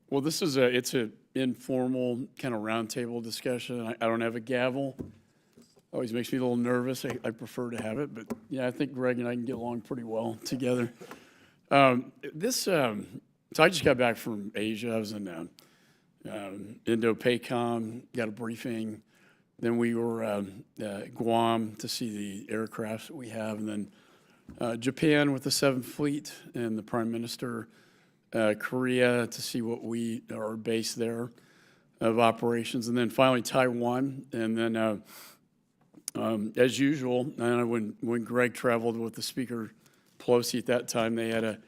Well, it's a informal kind of roundtable discussion. I don't have a gavel. Always makes me a little nervous. I prefer to have it, but yeah, I think Greg and I can get along pretty well together. So I just got back from Asia. I was in Indo-PACOM, got a briefing. Then we were Guam to see the aircrafts that we have, and then Japan with the 7th Fleet and the Prime Minister. Korea to see what we are based there of operations, and then finally Taiwan, and then as usual, when Greg traveled with the Speaker Pelosi at that time, they had a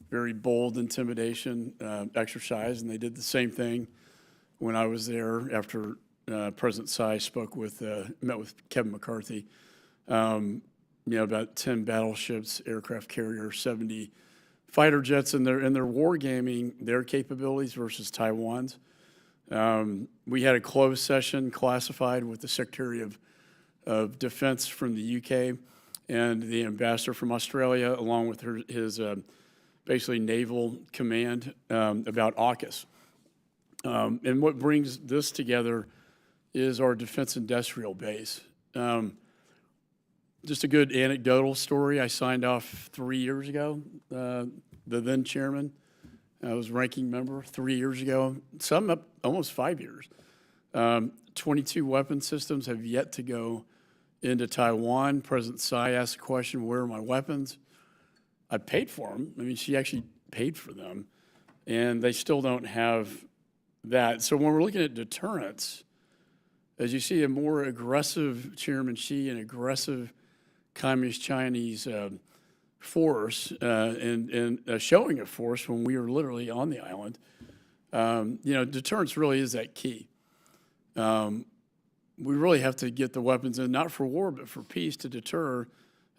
very bold intimidation exercise, and they did the same thing when I was there after President Tsai met with Kevin McCarthy. About 10 battleships, aircraft carriers, 70 fighter jets, and they're wargaming their capabilities versus Taiwan's. We had a closed session classified with the Secretary of Defense from the UK and the ambassador from Australia, along with his basically naval command about AUKUS. And what brings this together is our defense industrial base. Just a good anecdotal story. I signed off 3 years ago. The then chairman, I was ranking member 3 years ago. Some up almost 5 years. 22 weapon systems have yet to go into Taiwan. President Tsai asked the question, "Where are my weapons?" I paid for them. I mean, she actually paid for them, and they still don't have that. So when we're looking at deterrence, as you see a more aggressive Chairman Xi and aggressive Communist Chinese force and showing of force when we were literally on the island, deterrence really is that key. We really have to get the weapons in, not for war, but for peace, to deter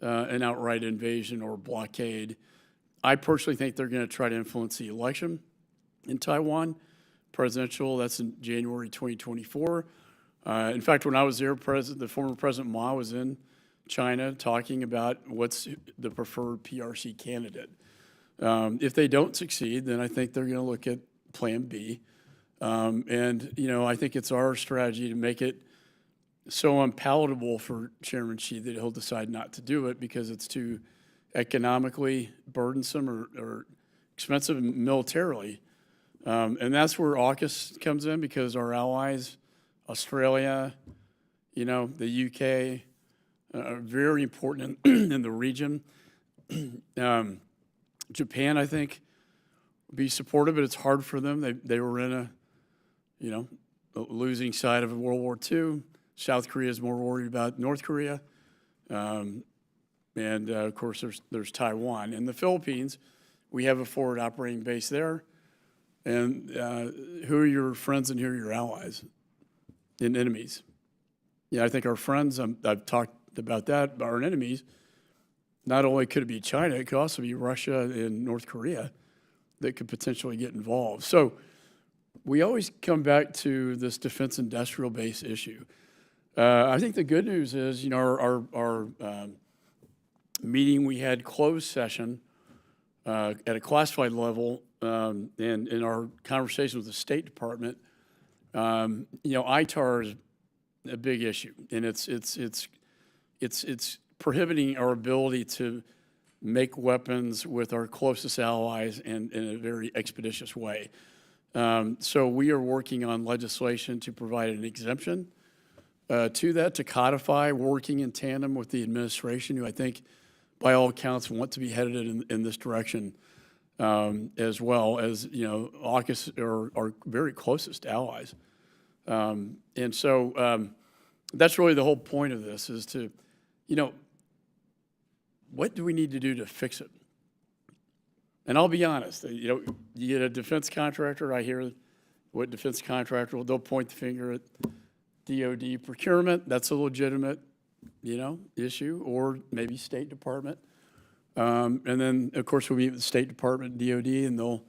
an outright invasion or blockade. I personally think they're going to try to influence the election in Taiwan, presidential. That's in January 2024. In fact, when I was there, the former President Ma was in China talking about what's the preferred PRC candidate. If they don't succeed, then I think they're going to look at Plan B. I think it's our strategy to make it so unpalatable for Chairman Xi that he'll decide not to do it because it's too economically burdensome or expensive militarily. And that's where AUKUS comes in, because our allies, Australia, the UK, are very important in the region. Japan, I think, would be supportive, but it's hard for them. They were in a losing side of World War II. South Korea is more worried about North Korea. And of course, there's Taiwan. In the Philippines, we have a forward operating base there. And who are your friends and who are your allies and enemies? I think our friends, I've talked about that, our enemies, not only could it be China, it could also be Russia and North Korea that could potentially get involved. So we always come back to this defense industrial base issue. I think the good news is, our meeting, we had closed session at a classified level, and in our conversation with the State Department, ITAR is a big issue, and it's prohibiting our ability to make weapons with our closest allies in a very expeditious way. So we are working on legislation to provide an exemption to that, to codify, working in tandem with the administration, who I think, by all accounts, want to be headed in this direction, as well as, AUKUS are our very closest allies. And so that's really the whole point of this, is to, what do we need to do to fix it? And I'll be honest, you get a defense contractor, I hear what defense contractor, they'll point the finger at DOD procurement. That's a legitimate, issue, or maybe State Department. And then, of course, we meet with the State Department, DOD, and they'll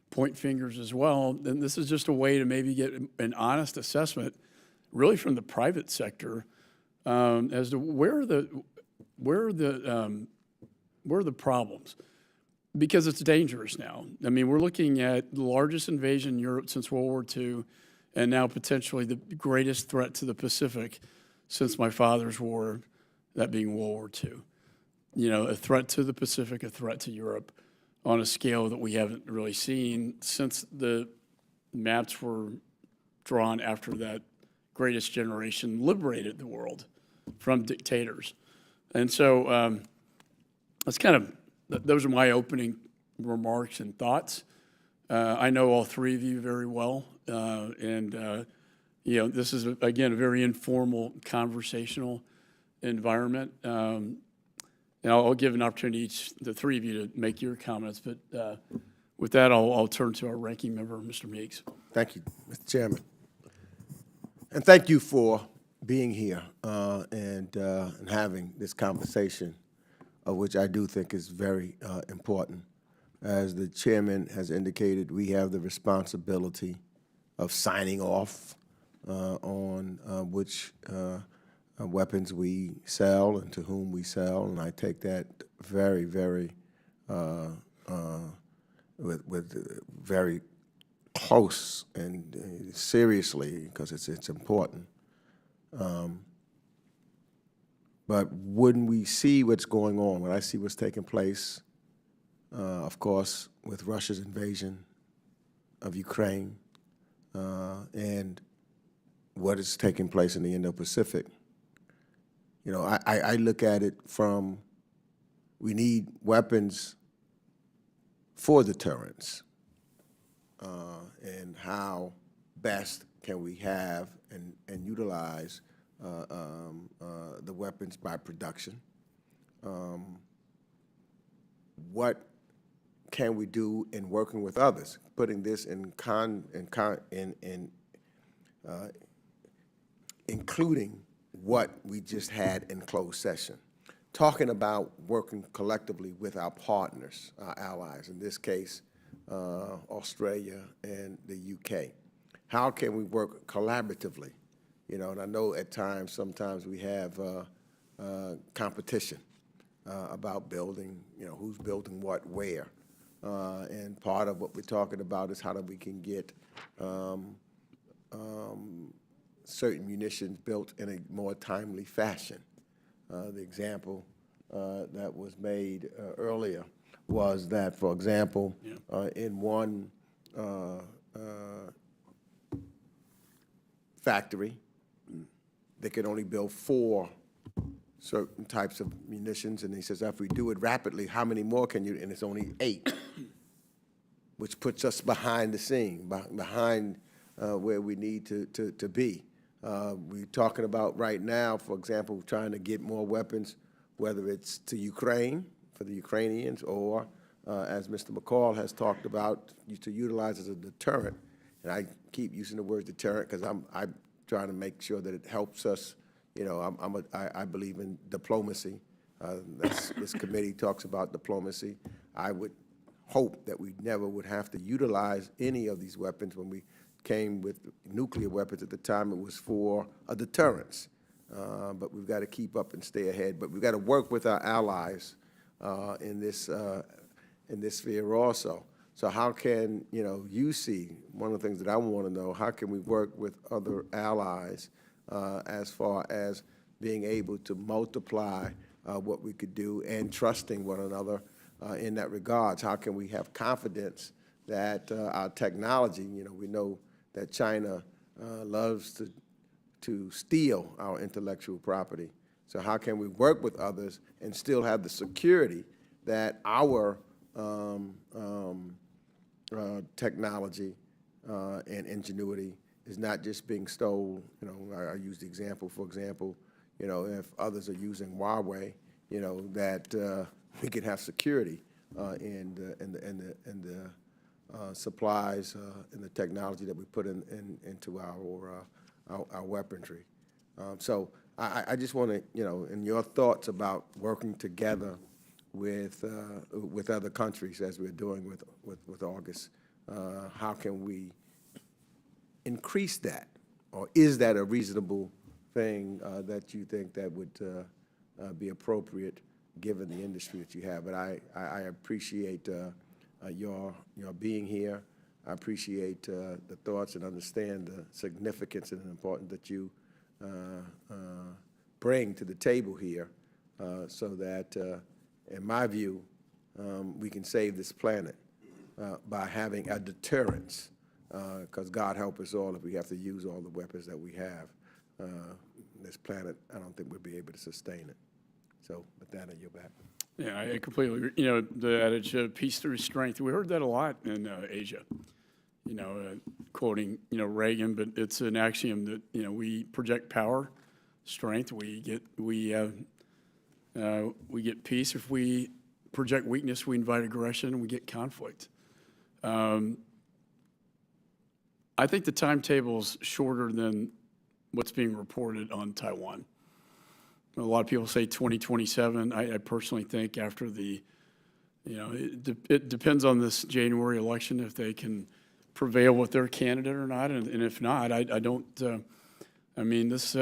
point fingers as well. And this is just a way to maybe get an honest assessment, really from the private sector, as to where are the problems. Because it's dangerous now. I mean, we're looking at the largest invasion in Europe since World War II, and now potentially the greatest threat to the Pacific since my father's war, that being World War II. You know, a threat to the Pacific, a threat to Europe on a scale that we haven't really seen since the maps were drawn after that greatest generation liberated the world from dictators. And so that's kind of, those are my opening remarks and thoughts. I know all three of you very well, and you know, this is, again, a very informal, conversational environment. And I'll give an opportunity to each, the three of you to make your comments, but with that, I'll turn to our ranking member, Mr. Meeks. Thank you, Mr. Chairman. And thank you for being here and having this conversation, which I do think is very important. As the chairman has indicated, we have the responsibility of signing off on which weapons we sell and to whom we sell, and I take that very, very with very close and seriously, because it's important. But when we see what's going on, when I see what's taking place, of course, with Russia's invasion of Ukraine and what is taking place in the Indo-Pacific, you know, I look at it from, we need weapons for deterrence, and how best can we have and utilize the weapons by production. What can we do in working with others? Putting this including what we just had in closed session, talking about working collectively with our partners, our allies, in this case, Australia and the UK. How can we work collaboratively? You know, and I know at times, sometimes we have competition about building, you know, who's building what, where. And part of what we're talking about is how we can get certain munitions built in a more timely fashion. The example that was made earlier was that, for example, in one factory, they could only build 4 certain types of munitions, and he says, if we do it rapidly, how many more can you, and it's only 8, which puts us behind the scene, behind where we need to be. We're talking about right now, for example, trying to get more weapons, whether it's to Ukraine, for the Ukrainians, or as Mr. McCall has talked about, to utilize as a deterrent. And I keep using the word deterrent because I'm trying to make sure that it helps us. You know, I believe in diplomacy. This committee talks about diplomacy. I would hope that we never would have to utilize any of these weapons. When we came with nuclear weapons at the time, it was for a deterrence. But we've got to keep up and stay ahead. But we've got to work with our allies in this sphere also. So how can, you know, you see, one of the things that I want to know, how can we work with other allies as far as being able to multiply what we could do and trusting one another in that regards? How can we have confidence that our technology, you know, we know that China loves to steal our intellectual property. So how can we work with others and still have the security that our technology and ingenuity is not just being stolen? You know, I use the example, for example, you know, if others are using Huawei, you know, that we can have security in the supplies and the technology that we put into our weaponry. So I just want to, you know, in your thoughts about working together with other countries as we're doing with AUKUS, how can we increase that, or is that a reasonable thing that you think that would be appropriate given the industry that you have. But I appreciate your being here. I appreciate the thoughts and understand the significance and importance that you bring to the table here, so that, in my view, we can save this planet by having a deterrence, because God help us all if we have to use all the weapons that we have. This planet, I don't think we'll be able to sustain it. So with that, I yield back. Yeah, I completely agree. You know, the adage, peace through strength, we heard that a lot in Asia. You know, quoting, you know, Reagan, but it's an axiom that, you know, we project power, strength, we get peace. If we project weakness, we invite aggression, and we get conflict. I think the timetable's shorter than what's being reported on Taiwan. A lot of people say 2027. I personally think after the, you know, it depends on this January election if they can prevail with their candidate or not, and if not, I don't. I mean, this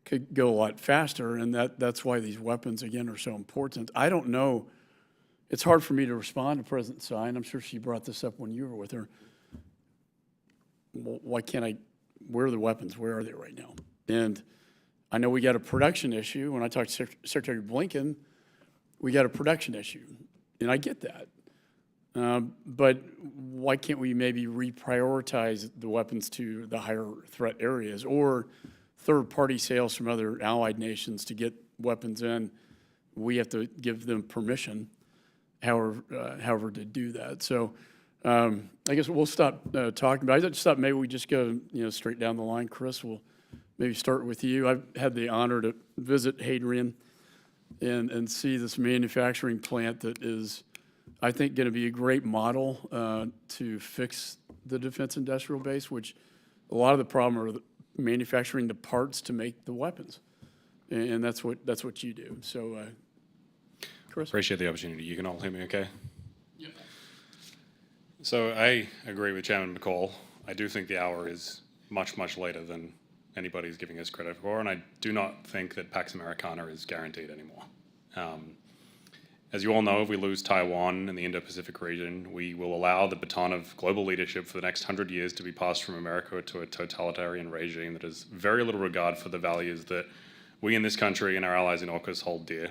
could go a lot faster, and that's why these weapons again are so important. I don't know. It's hard for me to respond to President Tsai, and I'm sure she brought this up when you were with her. Well, why can't I? Where are the weapons? Where are they right now? And I know we got a production issue. When I talked to Secretary Blinken, we got a production issue, and I get that. But why can't we maybe reprioritize the weapons to the higher threat areas, or third-party sales from other allied nations to get weapons in? We have to give them permission, however to do that. So I guess we'll stop talking. But I just thought maybe we just go, you know, straight down the line. Chris, we'll maybe start with you. I've had the honor to visit Hadrian and see this manufacturing plant that is, I think, going to be a great model to fix the defense industrial base, which a lot of the problem are manufacturing the parts to make the weapons, and that's what you do. So, Chris, appreciate the opportunity. You can all hear me, okay? Yeah. So I agree with Chairman McCall. I do think the hour is much, much later than anybody's giving us credit for, and I do not think that Pax Americana is guaranteed anymore. As you all know, if we lose Taiwan and the Indo-Pacific region, we will allow the baton of global leadership for the next 100 years to be passed from America to a totalitarian regime that has very little regard for the values that we in this country and our allies in AUKUS hold dear.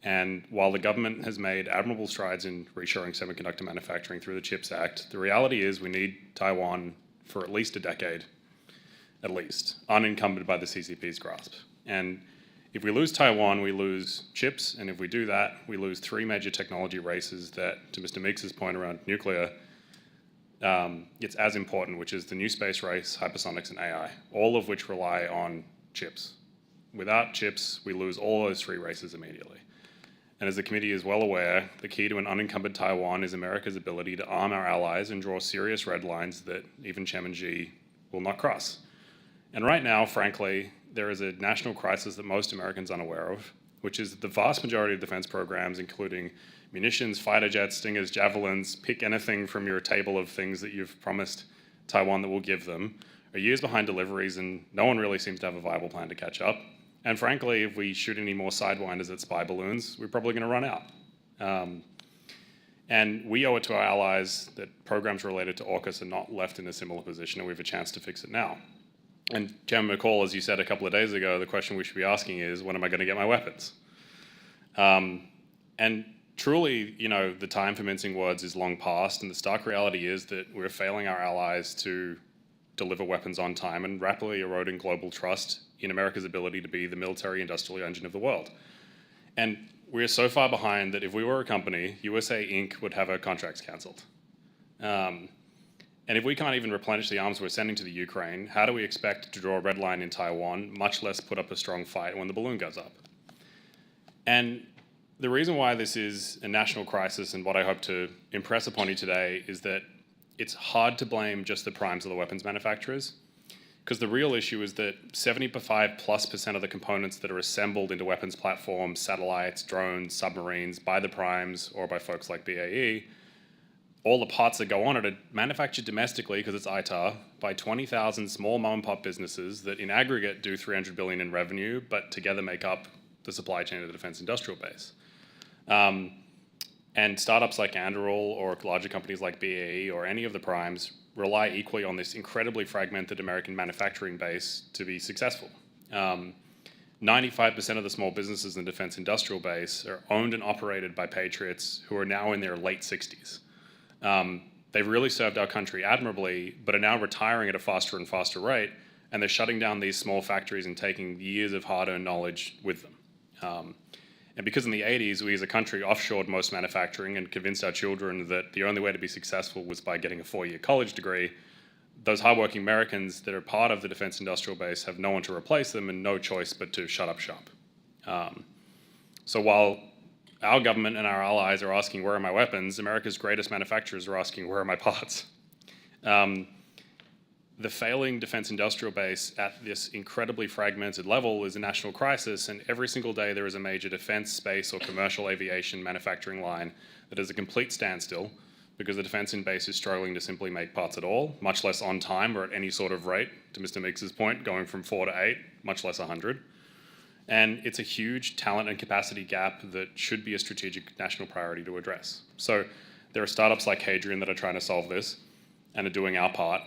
And while the government has made admirable strides in reshoring semiconductor manufacturing through the CHIPS Act, the reality is we need Taiwan for at least a decade, at least, unencumbered by the CCP's grasp. And if we lose Taiwan, we lose chips, and if we do that, we lose three major technology races that, to Mr. Meeks's point around nuclear, it's as important, which is the new space race, hypersonics, and AI, all of which rely on chips. Without chips, we lose all those three races immediately. And as the committee is well aware, the key to an unencumbered Taiwan is America's ability to arm our allies and draw serious red lines that even Chairman Xi will not cross. And right now, frankly, there is a national crisis that most Americans are unaware of, which is that the vast majority of defense programs, including munitions, fighter jets, Stingers, Javelins, pick anything from your table of things that you've promised Taiwan that will give them, are years behind deliveries, and no one really seems to have a viable plan to catch up. And frankly, if we shoot any more sidewinders at spy balloons, we're probably going to run out. And we owe it to our allies that programs related to AUKUS are not left in a similar position, and we have a chance to fix it now. And Chairman McCall, as you said a couple of days ago, the question we should be asking is, when am I going to get my weapons? And truly, you know, the time for mincing words is long past, and the stark reality is that we're failing our allies to deliver weapons on time and rapidly eroding global trust in America's ability to be the military-industrial engine of the world. And we're so far behind that if we were a company, USA Inc. would have our contracts canceled. And if we can't even replenish the arms we're sending to the Ukraine, how do we expect to draw a red line in Taiwan, much less put up a strong fight when the balloon goes up? And the reason why this is a national crisis, and what I hope to impress upon you today, is that it's hard to blame just the primes or the weapons manufacturers, because the real issue is that 75+% of the components that are assembled into weapons platforms, satellites, drones, submarines, by the primes or by folks like BAE, all the parts that go on it are manufactured domestically, because it's ITAR, by 20,000 small mom and pop businesses that in aggregate do $300 billion in revenue, but together make up the supply chain of the defense industrial base. And startups like Anduril or larger companies like BAE or any of the primes rely equally on this incredibly fragmented American manufacturing base to be successful. 95% of the small businesses in the defense industrial base are owned and operated by patriots who are now in their late 60s. They've really served our country admirably, but are now retiring at a faster and faster rate, and they're shutting down these small factories and taking years of hard-earned knowledge with them. And because in the 80s, we as a country offshored most manufacturing and convinced our children that the only way to be successful was by getting a 4-year college degree, those hardworking Americans that are part of the defense industrial base have no one to replace them and no choice but to shut up shop. So while our government and our allies are asking, where are my weapons? America's greatest manufacturers are asking, where are my parts? The failing defense industrial base at this incredibly fragmented level is a national crisis, and every single day there is a major defense, space, or commercial aviation manufacturing line that is a complete standstill because the defense in base is struggling to simply make parts at all, much less on time or at any sort of rate, to Mr. Meeks's point, going from 4 to 8, much less 100. And it's a huge talent and capacity gap that should be a strategic national priority to address. So there are startups like Hadrian that are trying to solve this and are doing our part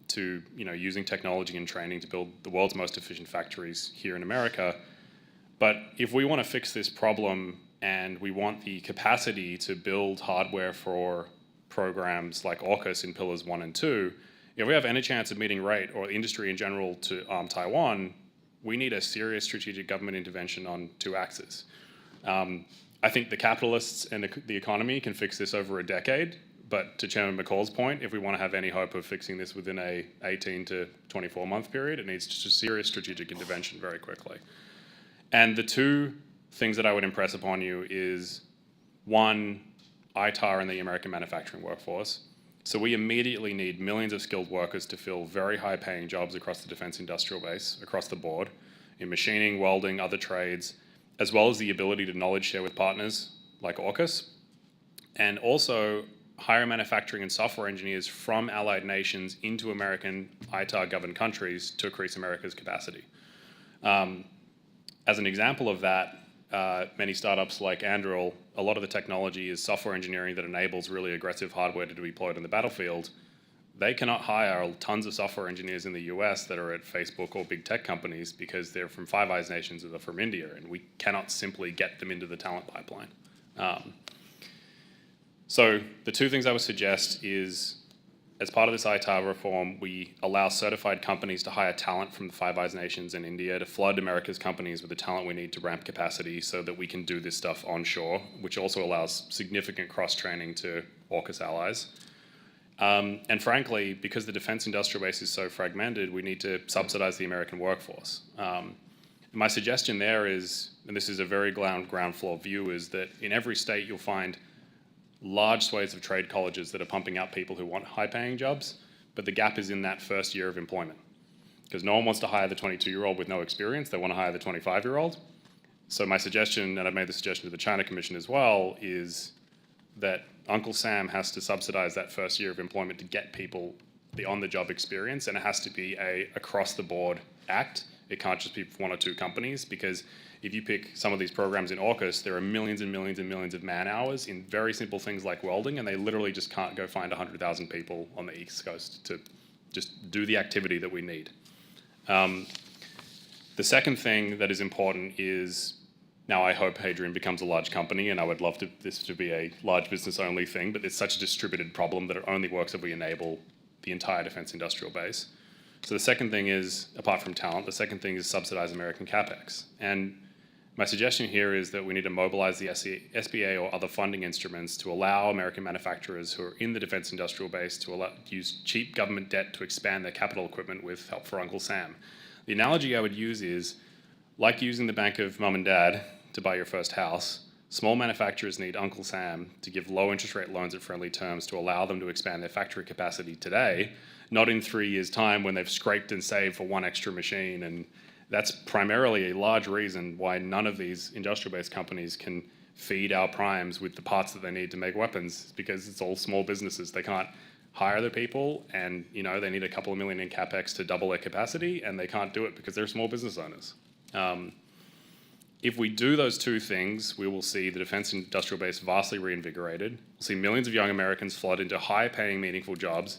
to, using technology and training to build the world's most efficient factories here in America. But if we want to fix this problem and we want the capacity to build hardware for programs like AUKUS in Pillars 1 and 2, if we have any chance of meeting rate or industry in general to arm Taiwan, we need a serious strategic government intervention on 2 axes. I think the capitalists and the economy can fix this over a decade, but to Chairman McCall's point, if we want to have any hope of fixing this within a 18 to 24-month period, it needs just a serious strategic intervention very quickly. And the 2 things that I would impress upon you is, 1, ITAR and the American manufacturing workforce. So we immediately need millions of skilled workers to fill very high-paying jobs across the defense industrial base, across the board, in machining, welding, other trades, as well as the ability to knowledge share with partners like AUKUS, and also hire manufacturing and software engineers from allied nations into American ITAR-governed countries to increase America's capacity. As an example of that, many startups like Anduril, a lot of the technology is software engineering that enables really aggressive hardware to be deployed in the battlefield. They cannot hire tons of software engineers in the US that are at Facebook or big tech companies because they're from Five Eyes nations or they're from India, and we cannot simply get them into the talent pipeline. So the 2 things I would suggest is, as part of this ITAR reform, we allow certified companies to hire talent from the Five Eyes nations in India to flood America's companies with the talent we need to ramp capacity so that we can do this stuff onshore, which also allows significant cross-training to AUKUS allies. And frankly, because the defense industrial base is so fragmented, we need to subsidize the American workforce. My suggestion there is, and this is a very ground floor view, is that in every state you'll find large swathes of trade colleges that are pumping out people who want high-paying jobs, but the gap is in that first year of employment. Because no one wants to hire the 22-year-old with no experience, they want to hire the 25-year-old. So my suggestion, and I've made the suggestion to the China Commission as well, is that Uncle Sam has to subsidize that first year of employment to get people the on-the-job experience, and it has to be a across-the-board act. It can't just be 1 or 2 companies, because if you pick some of these programs in AUKUS, there are millions and millions and millions of man-hours in very simple things like welding, and they literally just can't go find 100,000 people on the East Coast to just do the activity that we need. The second thing that is important is, now I hope Hadrian becomes a large company, and I would love this to be a large business-only thing, but it's such a distributed problem that it only works if we enable the entire defense industrial base. So the second thing is, apart from talent, the second thing is subsidize American CapEx. And my suggestion here is that we need to mobilize the SBA or other funding instruments to allow American manufacturers who are in the defense industrial base to use cheap government debt to expand their capital equipment with help for Uncle Sam. The analogy I would use is, like using the bank of mum and dad to buy your first house, small manufacturers need Uncle Sam to give low interest rate loans at friendly terms to allow them to expand their factory capacity today, not in 3 years' time when they've scraped and saved for 1 extra machine. And that's primarily a large reason why none of these industrial-based companies can feed our primes with the parts that they need to make weapons, because it's all small businesses. They can't hire the people, and they need a couple of million in CapEx to double their capacity, and they can't do it because they're small business owners. If we do those two things, we will see the defense industrial base vastly reinvigorated. We'll see millions of young Americans flood into high-paying, meaningful jobs,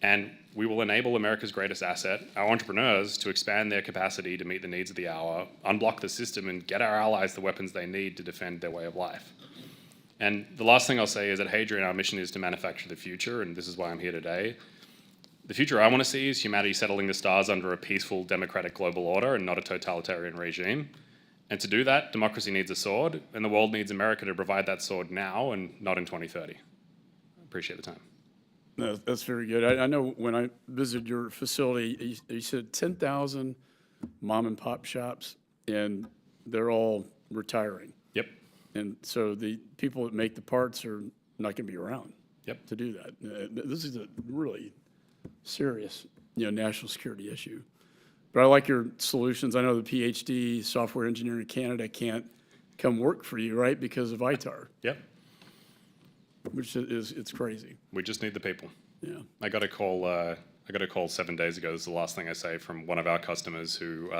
and we will enable America's greatest asset, our entrepreneurs, to expand their capacity to meet the needs of the hour, unblock the system, and get our allies the weapons they need to defend their way of life. And the last thing I'll say is at Hadrian, our mission is to manufacture the future, and this is why I'm here today. The future I want to see is humanity settling the stars under a peaceful, democratic global order and not a totalitarian regime. And to do that, democracy needs a sword, and the world needs America to provide that sword now and not in 2030. Appreciate the time. No, that's very good. I know when I visited your facility, you said 10,000 mom and pop shops, and they're all retiring. Yep. And so the people that make the parts are not going to be around. Yep. To do that. This is a really serious, national security issue. But I like your solutions. I know the PhD software engineer in Canada can't come work for you, right, because of ITAR, Yep. which it's crazy. We just need the people. Yeah. I got a call 7 days ago. This is the last thing I say, from one of our customers who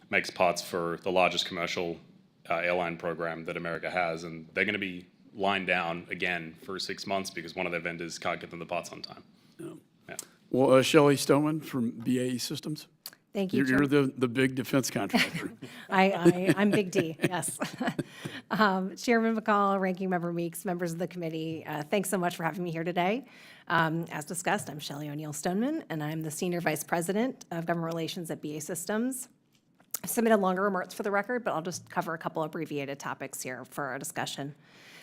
makes parts for the largest commercial airline program that America has, and they're going to be lined down again for 6 months because one of their vendors can't get them the parts on time. Yeah. Yeah. Well, Shelley Stoneman from BAE Systems. Thank you, You're the big defense contractor. I'm Big D, yes. Chairman McCall, Ranking Member Meeks, members of the committee, thanks so much for having me here today. As discussed, I'm Shelley O'Neill Stoneman, and I'm the Senior Vice President of Government Relations at BAE Systems. I've submitted longer remarks for the record, but I'll just cover a couple abbreviated topics here for our discussion.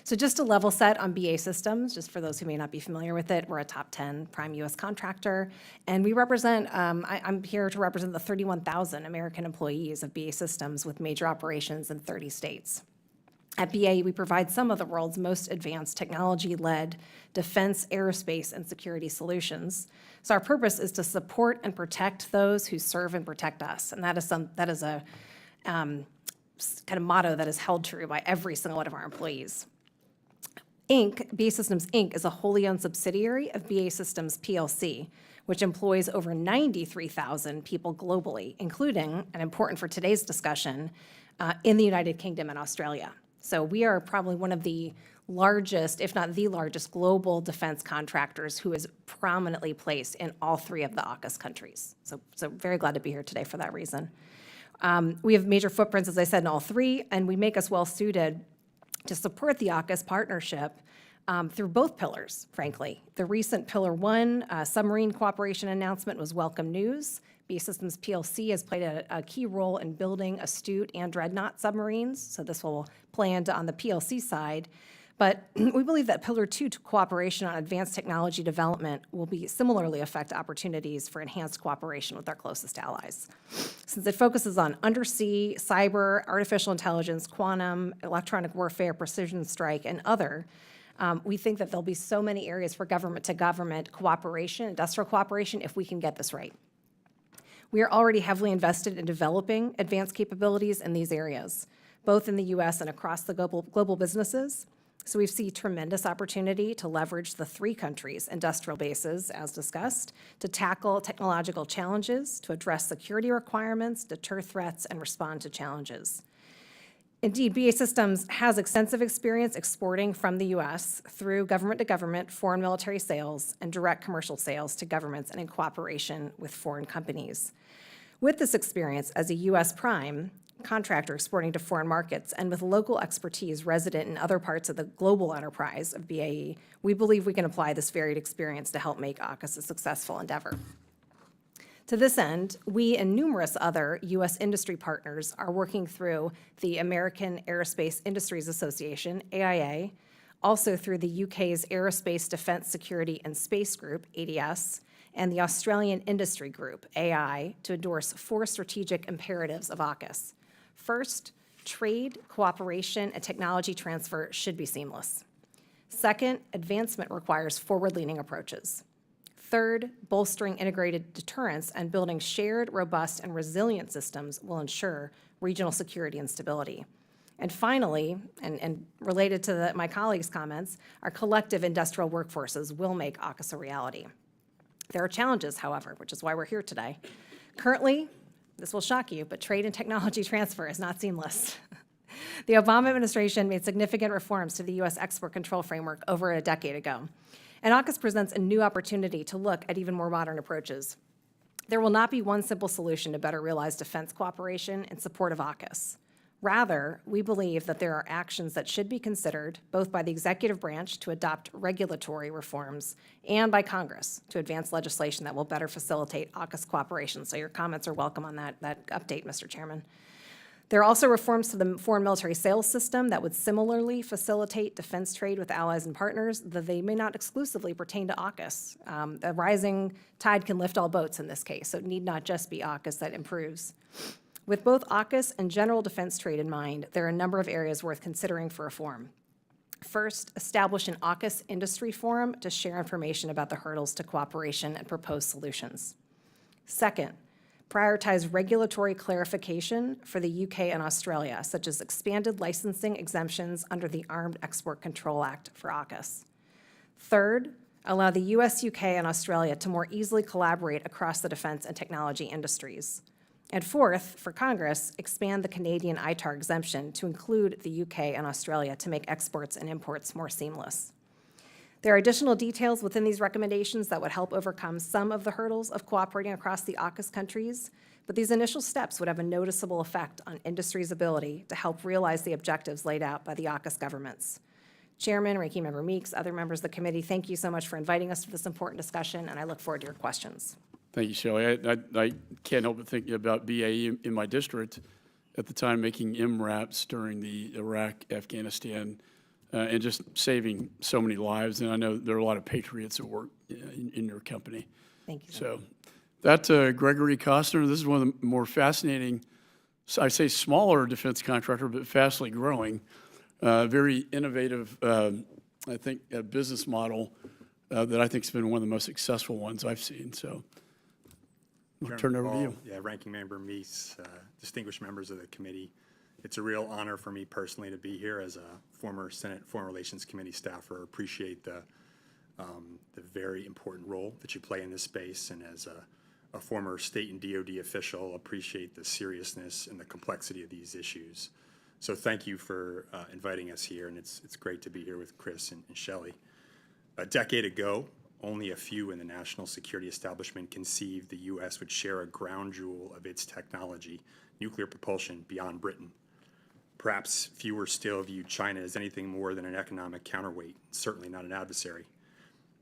So just to level set on BAE Systems, just for those who may not be familiar with it, we're a top 10 prime U.S. contractor, and we represent, I'm here to represent the 31,000 American employees of BAE Systems with major operations in 30 states. At BAE, we provide some of the world's most advanced technology-led defense, aerospace, and security solutions. So our purpose is to support and protect those who serve and protect us, and that is a kind of motto that is held true by every single one of our employees. BAE Systems, Inc. is a wholly owned subsidiary of BAE Systems plc, which employs over 93,000 people globally, including, and important for today's discussion, in the United Kingdom and Australia. So we are probably one of the largest, if not the largest, global defense contractors who is prominently placed in all three of the AUKUS countries. So very glad to be here today for that reason. We have major footprints, as I said, in all three, and we make us well suited to support the AUKUS partnership through both pillars, frankly. The recent Pillar 1 submarine cooperation announcement was welcome news. BAE Systems plc has played a key role in building Astute and Dreadnought submarines, so this will play into on the PLC side. But we believe that Pillar 2 cooperation on advanced technology development will be similarly affect opportunities for enhanced cooperation with our closest allies. Since it focuses on undersea, cyber, artificial intelligence, quantum, electronic warfare, precision strike, and other, we think that there'll be so many areas for government-to-government cooperation, industrial cooperation, if we can get this right. We are already heavily invested in developing advanced capabilities in these areas, both in the U.S. and across the global businesses. So we see tremendous opportunity to leverage the three countries' industrial bases, as discussed, to tackle technological challenges, to address security requirements, deter threats, and respond to challenges. Indeed, BAE Systems has extensive experience exporting from the U.S. through government-to-government foreign military sales and direct commercial sales to governments and in cooperation with foreign companies. With this experience as a U.S. prime contractor exporting to foreign markets and with local expertise resident in other parts of the global enterprise of BAE, we believe we can apply this varied experience to help make AUKUS a successful endeavor. To this end, we and numerous other U.S. industry partners are working through the American Aerospace Industries Association, AIA, also through the UK's Aerospace Defence Security and Space Group, ADS, and the Australian Industry Group, AI, to endorse 4 strategic imperatives of AUKUS. First, trade, cooperation, and technology transfer should be seamless. Second, advancement requires forward-leaning approaches. Third, bolstering integrated deterrence and building shared, robust, and resilient systems will ensure regional security and stability. And finally, and related to my colleagues' comments, our collective industrial workforces will make AUKUS a reality. There are challenges, however, which is why we're here today. Currently, This will shock you, but trade and technology transfer is not seamless. The Obama administration made significant reforms to the U.S. export control framework over a decade ago, and AUKUS presents a new opportunity to look at even more modern approaches. There will not be one simple solution to better realize defense cooperation in support of AUKUS. Rather, we believe that there are actions that should be considered both by the executive branch to adopt regulatory reforms and by Congress to advance legislation that will better facilitate AUKUS cooperation. So your comments are welcome on that update, Mr. Chairman. There are also reforms to the foreign military sales system that would similarly facilitate defense trade with allies and partners, though they may not exclusively pertain to AUKUS. A rising tide can lift all boats in this case, so it need not just be AUKUS that improves. With both AUKUS and general defense trade in mind, there are a number of areas worth considering for reform. First, establish an AUKUS industry forum to share information about the hurdles to cooperation and propose solutions. Second, prioritize regulatory clarification for the UK and Australia, such as expanded licensing exemptions under the Armed Export Control Act for AUKUS. Third, allow the US, UK, and Australia to more easily collaborate across the defense and technology industries. And fourth, for Congress, expand the Canadian ITAR exemption to include the UK and Australia to make exports and imports more seamless. There are additional details within these recommendations that would help overcome some of the hurdles of cooperating across the AUKUS countries, but these initial steps would have a noticeable effect on industry's ability to help realize the objectives laid out by the AUKUS governments. Chairman, Ranking Member Meeks, other members of the committee, thank you so much for inviting us to this important discussion, and I look forward to your questions. Thank you, Shelley. I can't help but think about BAE in my district at the time making MRAPs during the Iraq, Afghanistan, and just saving so many lives. And I know there are a lot of patriots at work in your company. Thank you. So that Gregory Costner, this is one of the more fascinating, I say smaller defense contractor, but fastly growing, very innovative, I think, business model that I think has been one of the most successful ones I've seen. So I'll turn it over to you. Yeah, Ranking Member Meese, distinguished members of the committee. It's a real honor for me personally to be here as a former Senate Foreign Relations Committee staffer. Appreciate the very important role that you play in this space, and as a former state and DoD official, appreciate the seriousness and the complexity of these issues. So thank you for inviting us here, and it's great to be here with Chris and Shelley. A decade ago, only a few in the national security establishment conceived the U.S. would share a ground jewel of its technology, nuclear propulsion, beyond Britain. Perhaps fewer still viewed China as anything more than an economic counterweight, certainly not an adversary.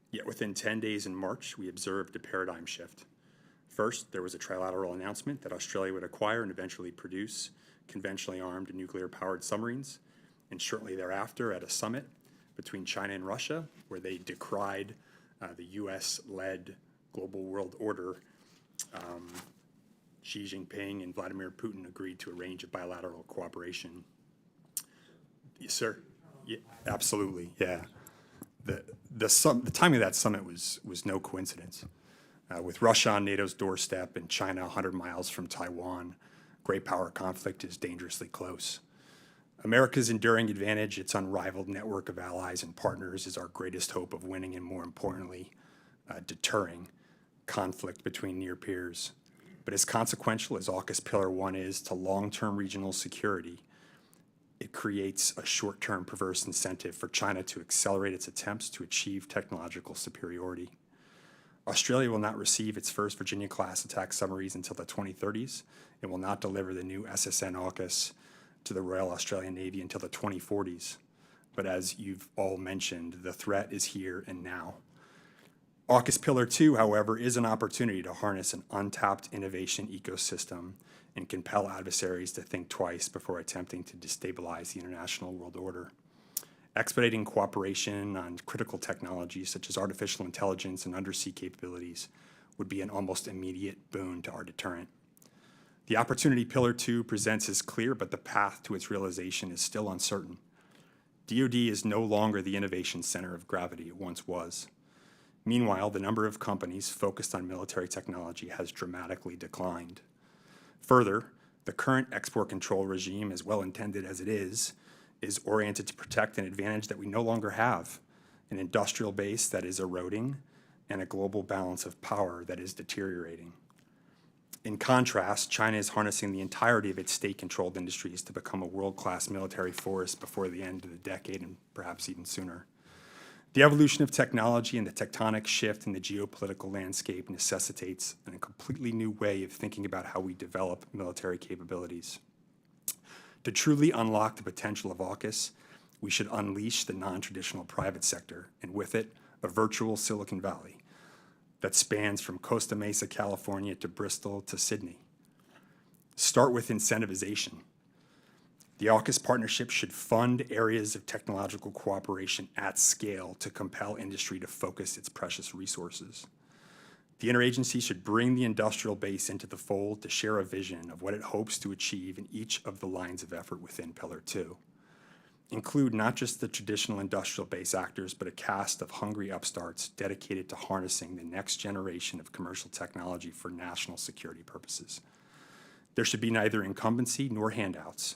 Yet within 10 days in March, we observed a paradigm shift. First, there was a trilateral announcement that Australia would acquire and eventually produce conventionally armed nuclear-powered submarines, and shortly thereafter at a summit between China and Russia, where they decried the U.S.-led global world order, Xi Jinping and Vladimir Putin agreed to a range of bilateral cooperation. Yes, sir. Yeah, absolutely. Yeah. The timing of that summit was no coincidence. With Russia on NATO's doorstep and China 100 miles from Taiwan, great power conflict is dangerously close. America's enduring advantage, its unrivaled network of allies and partners, is our greatest hope of winning and, more importantly, deterring conflict between near peers. But as consequential as AUKUS Pillar 1 is to long-term regional security, it creates a short-term perverse incentive for China to accelerate its attempts to achieve technological superiority. Australia will not receive its first Virginia-class attack submarines until the 2030s. It will not deliver the new SSN AUKUS to the Royal Australian Navy until the 2040s. But as you've all mentioned, the threat is here and now. AUKUS Pillar 2, however, is an opportunity to harness an untapped innovation ecosystem and compel adversaries to think twice before attempting to destabilize the international world order. Expediting cooperation on critical technologies such as artificial intelligence and undersea capabilities would be an almost immediate boon to our deterrent. The opportunity Pillar 2 presents is clear, but the path to its realization is still uncertain. DoD is no longer the innovation center of gravity it once was. Meanwhile, the number of companies focused on military technology has dramatically declined. Further, the current export control regime, as well intended as it is oriented to protect an advantage that we no longer have, an industrial base that is eroding and a global balance of power that is deteriorating. In contrast, China is harnessing the entirety of its state-controlled industries to become a world-class military force before the end of the decade and perhaps even sooner. The evolution of technology and the tectonic shift in the geopolitical landscape necessitates a completely new way of thinking about how we develop military capabilities. To truly unlock the potential of AUKUS, we should unleash the non-traditional private sector, and with it, a virtual Silicon Valley that spans from Costa Mesa, California to Bristol to Sydney. Start with incentivization. The AUKUS partnership should fund areas of technological cooperation at scale to compel industry to focus its precious resources. The interagency should bring the industrial base into the fold to share a vision of what it hopes to achieve in each of the lines of effort within Pillar 2. Include not just the traditional industrial base actors, but a cast of hungry upstarts dedicated to harnessing the next generation of commercial technology for national security purposes. There should be neither incumbency nor handouts.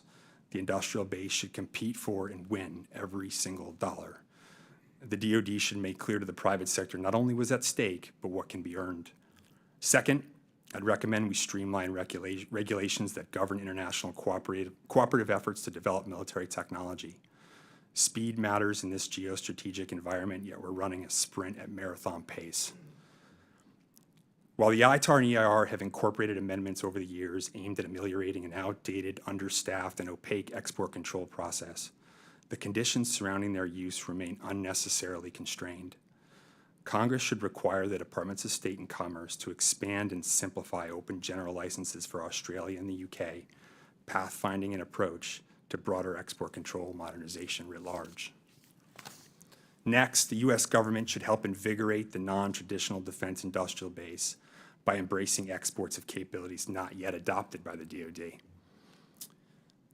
The industrial base should compete for and win every single dollar. The DoD should make clear to the private sector not only what's at stake, but what can be earned. Second, I'd recommend we streamline regulations that govern international cooperative efforts to develop military technology. Speed matters in this geostrategic environment, yet we're running a sprint at marathon pace. While the ITAR and EIR have incorporated amendments over the years aimed at ameliorating an outdated, understaffed, and opaque export control process, the conditions surrounding their use remain unnecessarily constrained. Congress should require the Departments of State and Commerce to expand and simplify open general licenses for Australia and the UK, pathfinding an approach to broader export control modernization writ large. Next, the U.S. government should help invigorate the non-traditional defense industrial base by embracing exports of capabilities not yet adopted by the DoD.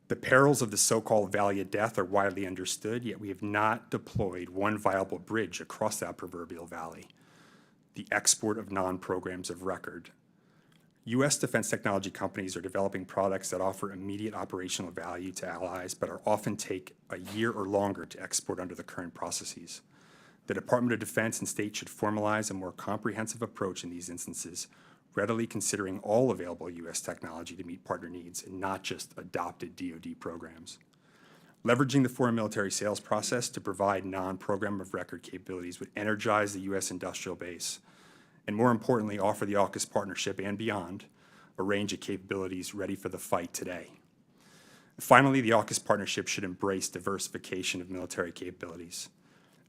The perils of the so-called Valley of Death are widely understood, yet we have not deployed one viable bridge across that proverbial valley: the export of non-programs of record. U.S. defense technology companies are developing products that offer immediate operational value to allies, but are often take a year or longer to export under the current processes. The Department of Defense and State should formalize a more comprehensive approach in these instances, readily considering all available U.S. technology to meet partner needs and not just adopted DoD programs. Leveraging the foreign military sales process to provide non-program of record capabilities would energize the U.S. industrial base, and more importantly, offer the AUKUS partnership and beyond a range of capabilities ready for the fight today. Finally, the AUKUS partnership should embrace diversification of military capabilities.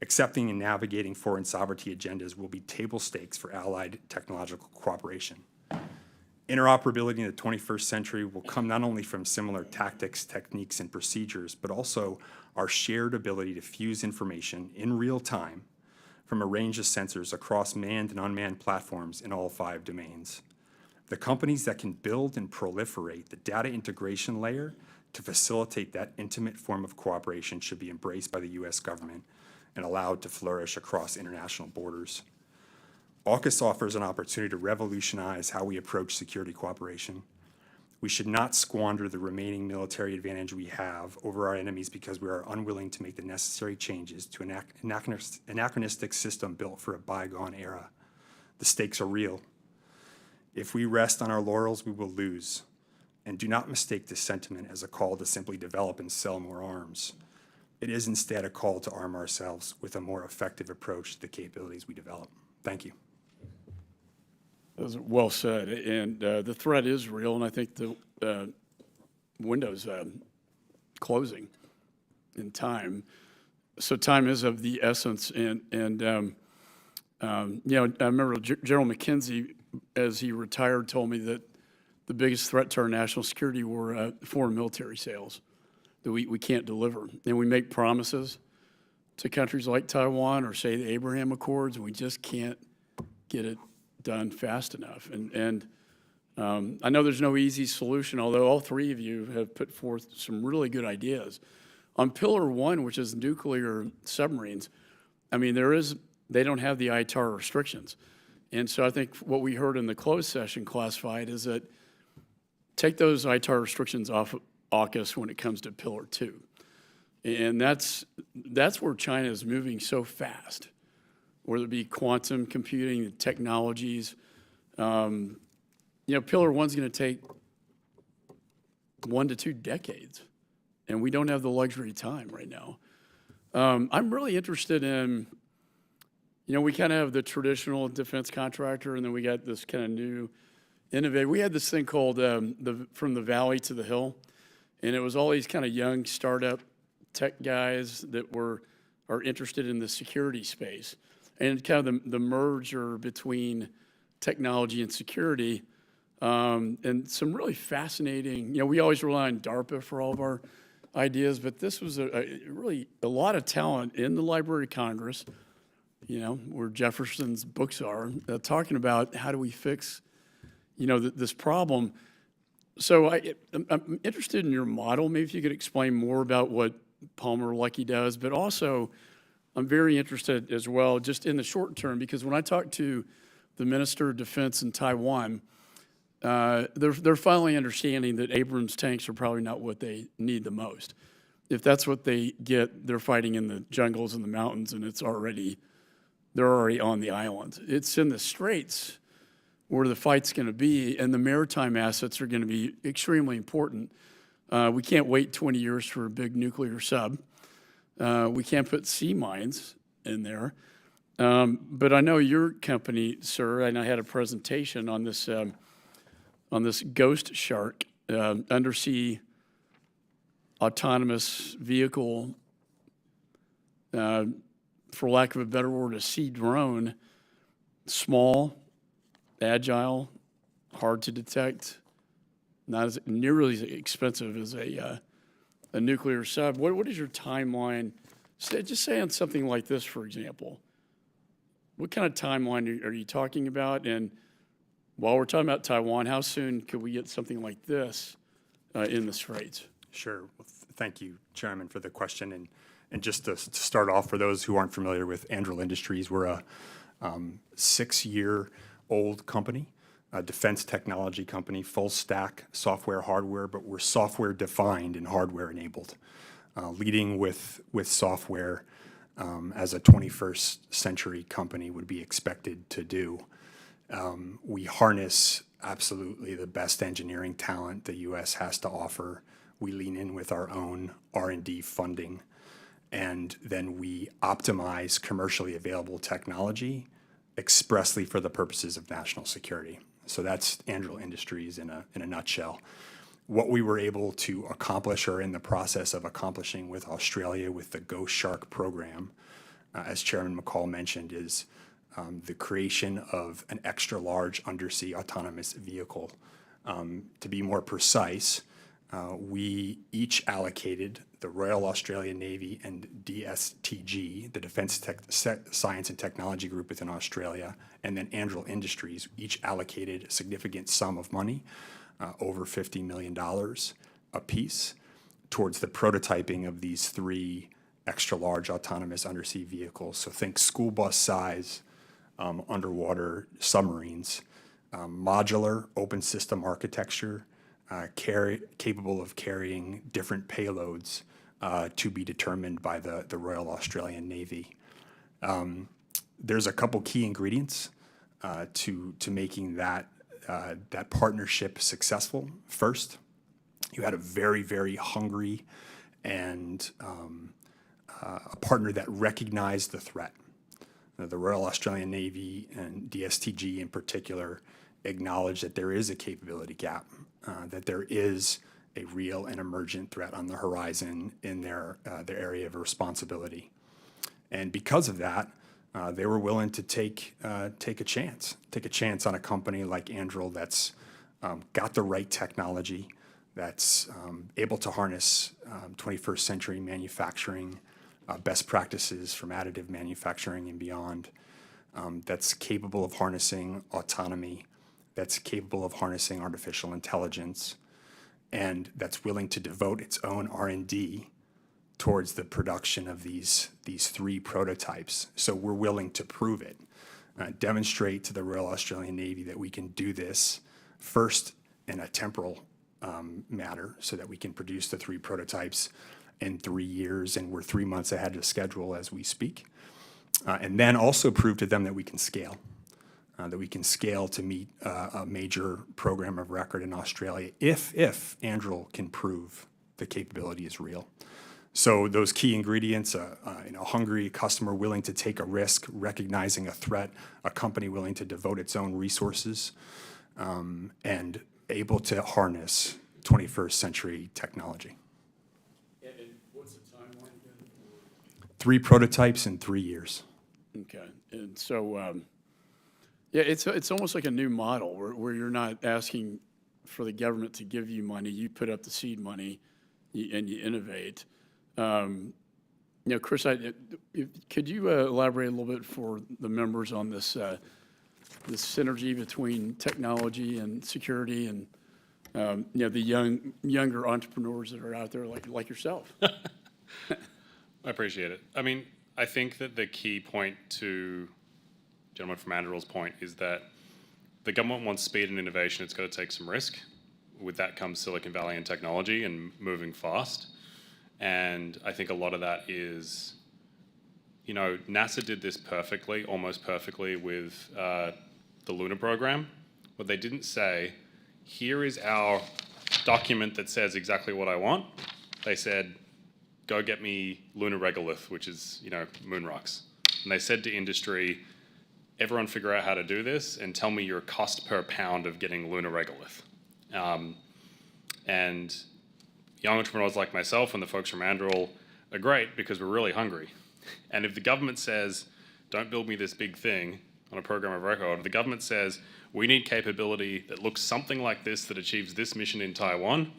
Accepting and navigating foreign sovereignty agendas will be table stakes for allied technological cooperation. Interoperability in the 21st century will come not only from similar tactics, techniques, and procedures, but also our shared ability to fuse information in real time from a range of sensors across manned and unmanned platforms in all 5 domains. The companies that can build and proliferate the data integration layer to facilitate that intimate form of cooperation should be embraced by the U.S. government and allowed to flourish across international borders. AUKUS offers an opportunity to revolutionize how we approach security cooperation. We should not squander the remaining military advantage we have over our enemies because we are unwilling to make the necessary changes to an anachronistic system built for a bygone era. The stakes are real. If we rest on our laurels, we will lose. And do not mistake this sentiment as a call to simply develop and sell more arms. It is instead a call to arm ourselves with a more effective approach to the capabilities we develop. Thank you. That was well said. And the threat is real, and I think the window's closing in time. So time is of the essence. And you know, I remember General McKenzie, as he retired, told me that the biggest threat to our national security were foreign military sales that we can't deliver. And we make promises to countries like Taiwan or, say, the Abraham Accords, and we just can't get it done fast enough. And I know there's no easy solution, although all 3 of you have put forth some really good ideas. On Pillar 1, which is nuclear submarines, I mean, they don't have the ITAR restrictions. And so I think what we heard in the closed session classified is that take those ITAR restrictions off of AUKUS when it comes to Pillar 2. And that's where China is moving so fast, whether it be quantum computing, technologies, Pillar One's going to take 1 to 2 decades, and we don't have the luxury of time right now. I'm really interested in, we kind of have the traditional defense contractor, and then we got this kind of new innovative. We had this thing called From the Valley to the Hill, and it was all these kind of young startup tech guys that are interested in the security space, and kind of the merger between technology and security, and some really fascinating. We always rely on DARPA for all of our ideas, but this was really a lot of talent in the Library of Congress, where Jefferson's books are, talking about how do we fix, this problem. So I'm interested in your model. Maybe if you could explain more about what Palmer Luckey does, but also I'm very interested as well just in the short term, because when I talk to the Minister of Defense in Taiwan, they're finally understanding that Abrams tanks are probably not what they need the most. If that's what they get, they're fighting in the jungles and the mountains, and they're already on the islands. It's in the straits where the fight's going to be, and the maritime assets are going to be extremely important. We can't wait 20 years for a big nuclear sub. We can't put sea mines in there. But I know your company, sir, and I had a presentation on this Ghost Shark undersea autonomous vehicle, for lack of a better word, a sea drone, small, agile, hard to detect, not as nearly as expensive as a nuclear sub. What is your timeline? Just say on something like this, for example. What kind of timeline are you talking about? And while we're talking about Taiwan, how soon could we get something like this in the Straits? Sure. Well, thank you, Chairman, for the question. And just to start off, for those who aren't familiar with Anduril Industries, we're a 6-year-old company, a defense technology company, full stack software, hardware, but we're software defined and hardware enabled, leading with software as a 21st century company would be expected to do. We harness absolutely the best engineering talent the U.S. has to offer. We lean in with our own R&D funding, and then we optimize commercially available technology expressly for the purposes of national security. So that's Anduril Industries in a nutshell. What we were able to accomplish, or in the process of accomplishing with Australia with the Ghost Shark program, as Chairman McCall mentioned, is the creation of an extra large undersea autonomous vehicle. To be more precise, we each allocated, the Royal Australian Navy and DSTG, the Defence Science and Technology Group within Australia, and then Anduril Industries, each allocated a significant sum of money, over $50 million apiece, towards the prototyping of these 3 extra large autonomous undersea vehicles. So think school bus size underwater submarines, modular open system architecture, capable of carrying different payloads to be determined by the Royal Australian Navy. There's a couple key ingredients to making that partnership successful. First, you had a very, very hungry and a partner that recognized the threat. The Royal Australian Navy and DSTG in particular acknowledge that there is a capability gap, that there is a real and emergent threat on the horizon in their area of responsibility. And because of that, they were willing to take a chance on a company like Anduril that's got the right technology, that's able to harness 21st century manufacturing best practices from additive manufacturing and beyond, that's capable of harnessing autonomy, that's capable of harnessing artificial intelligence, and that's willing to devote its own R&D towards the production of these 3 prototypes. So we're willing to prove it, demonstrate to the Royal Australian Navy that we can do this first in a temporal matter, so that we can produce the 3 prototypes in 3 years, and we're 3 months ahead of schedule as we speak. And then also prove to them that we can scale. that we can scale to meet a major program of record in Australia if Anduril can prove the capability is real. So those key ingredients, a hungry customer willing to take a risk, recognizing a threat, a company willing to devote its own resources, and able to harness 21st century technology. And what's the timeline again? 3 prototypes in 3 years. Okay, and so, yeah, it's almost like a new model where you're not asking for the government to give you money, you put up the seed money and you innovate. Chris, could you elaborate a little bit for the members on this synergy between technology and security and the younger entrepreneurs that are out there like yourself? I appreciate it. I mean, I think that the key point to gentleman from Anduril's point is that the government wants speed and innovation. It's got to take some risk. With that comes Silicon Valley and technology and moving fast. And I think a lot of that is, NASA did this perfectly, almost perfectly with the lunar program. But they didn't say, here is our document that says exactly what I want. They said, go get me lunar regolith, which is, moon rocks. And they said to industry, everyone figure out how to do this and tell me your cost per pound of getting lunar regolith. And young entrepreneurs like myself and the folks from Anduril are great because we're really hungry. And if the government says, don't build me this big thing on a program of record, if the government says, we need capability that looks something like this that achieves this mission in Taiwan,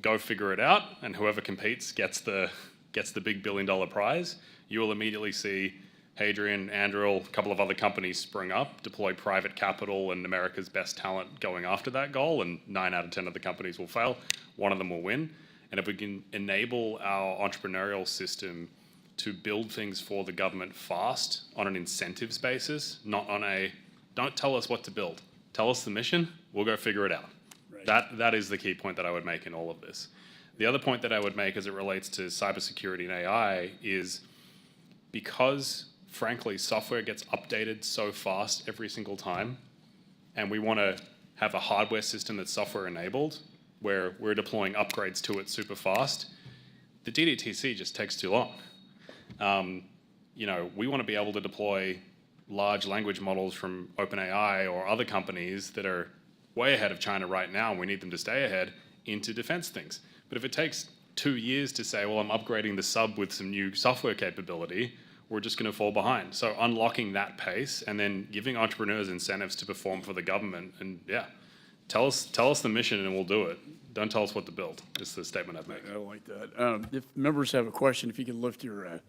go figure it out, and whoever competes gets the big $1 billion prize, you will immediately see Hadrian, Anduril, a couple of other companies spring up, deploy private capital and America's best talent going after that goal, and 9 out of 10 of the companies will fail. One of them will win. And if we can enable our entrepreneurial system to build things for the government fast on an incentives basis, not on a, don't tell us what to build. Tell us the mission, we'll go figure it out. Right. That is the key point that I would make in all of this. The other point that I would make as it relates to cybersecurity and AI is because, frankly, software gets updated so fast every single time, and we want to have a hardware system that's software enabled, where we're deploying upgrades to it super fast, the DDTC just takes too long. We want to be able to deploy large language models from OpenAI or other companies that are way ahead of China right now, and we need them to stay ahead into defense things. But if it takes 2 years to say, well, I'm upgrading the sub with some new software capability, we're just going to fall behind. So unlocking that pace and then giving entrepreneurs incentives to perform for the government, and tell us the mission and we'll do it. Don't tell us what to build. Is the statement I've made. I like that. If members have a question, if you could lift your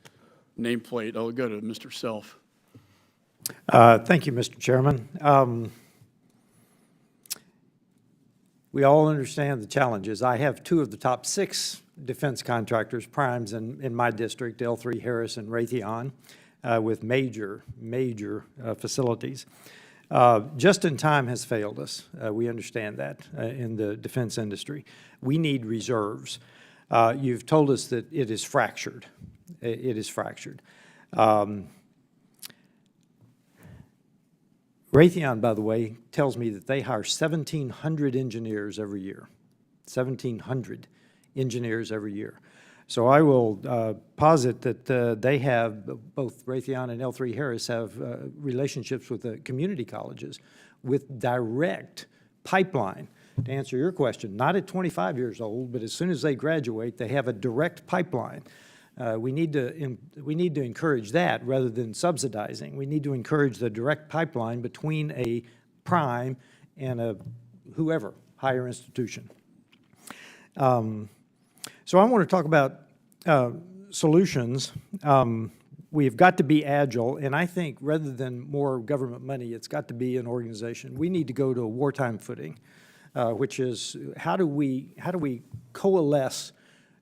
nameplate, I'll go to Mr. Self. Thank you, Mr. Chairman. We all understand the challenges. I have 2 of the top 6 defense contractors, primes in my district, L3 Harris and Raytheon, with major facilities. Just in time has failed us. We understand that in the defense industry. We need reserves. You've told us that it is fractured. It is fractured. Raytheon, by the way, tells me that they hire 1,700 engineers every year. 1,700 engineers every year. So I will posit that they have, both Raytheon and L3 Harris have relationships with the community colleges with direct pipeline. To answer your question, not at 25 years old, but as soon as they graduate, they have a direct pipeline. We need to encourage that rather than subsidizing. We need to encourage the direct pipeline between a prime and a whoever, higher institution. So I want to talk about solutions. We've got to be agile, and I think rather than more government money, it's got to be an organization. We need to go to a wartime footing, which is how do we coalesce